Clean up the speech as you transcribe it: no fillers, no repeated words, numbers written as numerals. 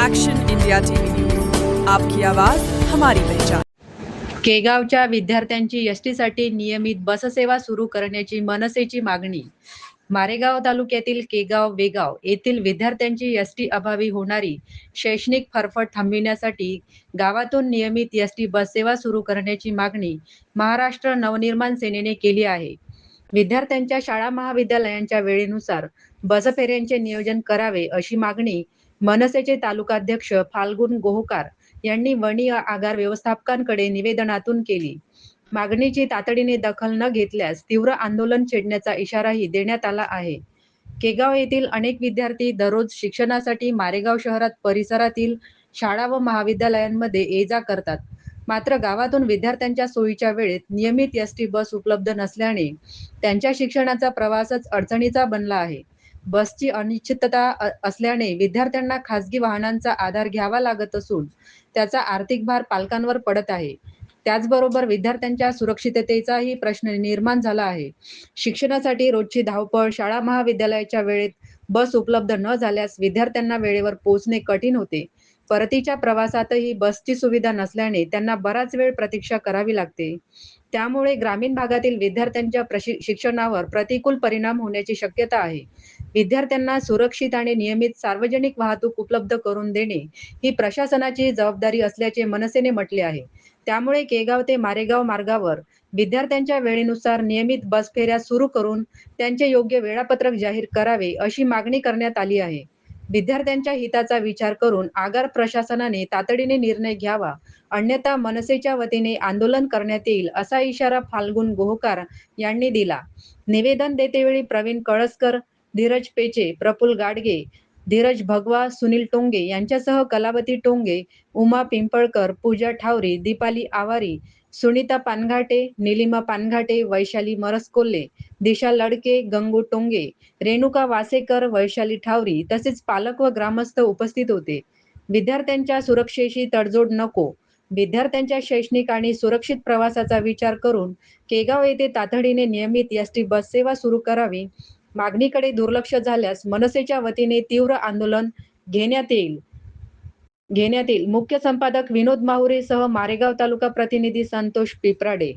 Action India TV news, आपकी आवाज हमारी पहचान। केगावच्या विद्यार्थ्यांची एसटीसाठी नियमित बससेवा सुरू करण्याची मनसेची मागणी। मारेगाव तालुक्यातील केगाव वेगाव येथील विद्यार्थ्यांची एसटी अभावी होणारी शैक्षणिक फरफट थांबविण्यासाठी गावातून नियमित एसटी बससेवा सुरू करण्याची मागणी महाराष्ट्र नवनिर्माण सेनेने केली आहे। विद्यार्थ्यांच्या शाळा महाविद्यालयांच्या वेळेनुसार बसफेऱ्यांचे नियोजन करावे अशी मागणी मनसेचे तालुकाध्यक्ष फाल्गुन गोहकार यांनी वणी आगार व्यवस्थापकांकडे निवेदनातून केली। मागणीची तातडीने दखल न घेतल्यास तीव्र आंदोलन छेडण्याचा इशाराही देण्यात आला आहे। केगाव येथील अनेक विद्यार्थी दररोज शिक्षणासाठी मारेगाव शहरात परिसरातील शाळा व महाविद्यालयांमध्ये ये-जा करतात। मात्र गावातून विद्यार्थ्यांच्या सोयीच्या वेळेत नियमित एसटी बस उपलब्ध नसल्याने त्यांच्या शिक्षणाचा प्रवासच अडचणीचा बनला आहे। बसची अनिश्चितता असल्याने विद्यार्थ्यांना खासगी वाहनांचा आधार घ्यावा लागत असून त्याचा आर्थिक भार पालकांवर पडत आहे। त्याचबरोबर विद्यार्थ्यांच्या सुरक्षिततेचाही प्रश्न निर्माण झाला आहे। शिक्षणासाठी रोजची धावपळ, शाळा महाविद्यालयाच्या वेळेत बस उपलब्ध न झाल्यास विद्यार्थ्यांना वेळेवर पोहोचणे कठीण होते। परतीच्या प्रवासातही बसची सुविधा नसल्याने त्यांना बराच वेळ प्रतीक्षा करावी लागते। त्यामुळे ग्रामीण भागातील विद्यार्थ्यांच्या शिक्षणावर प्रतिकूल परिणाम होण्याची शक्यता आहे। विद्यार्थ्यांना सुरक्षित आणि नियमित सार्वजनिक वाहतूक उपलब्ध करून देणे ही प्रशासनाची जबाबदारी असल्याचे मनसेने म्हटले आहे। त्यामुळे केगाव ते मारेगाव मार्गावर विद्यार्थ्यांच्या वेळेनुसार नियमित बस फेऱ्या सुरू करून त्यांचे योग्य वेळापत्रक जाहीर करावे अशी मागणी करण्यात आली आहे। विद्यार्थ्यांच्या हिताचा विचार करून आगार प्रशासनाने तातडीने निर्णय घ्यावा, अन्यथा मनसेच्या वतीने आंदोलन करण्यात येईल असा इशारा फाल्गुन गोहकार यांनी दिला। निवेदन देतेवेळी प्रवीण कळसकर, धीरज पेचे, प्रफुल्ल गाडगे, धीरज भगवा, सुनील टोंगे यांच्यासह कलावती टोंगे, उमा पिंपळकर, पूजा ठावरी, दीपाली आवारी, सुनीता पानघाटे, निलिमा पानघाटे, वैशाली मरसकोल्हे, दिशा लडके, गंगू टोंगे, रेणुका वासेकर, वैशाली ठावरी तसेच पालक व ग्रामस्थ उपस्थित होते। विद्यार्थ्यांच्या सुरक्षेशी तडजोड नको, विद्यार्थ्यांच्या शैक्षणिक आणि सुरक्षित प्रवासाचा विचार करून केगाव येथे तातडीने नियमित एसटी बस सेवा सुरू करावी। मागणीकडे दुर्लक्ष झाल्यास मनसेच्या वतीने तीव्र आंदोलन घेण्यात येईल। मुख्य संपादक विनोद माहुरे सह मारेगाव तालुका प्रतिनिधी संतोष पिपराडे।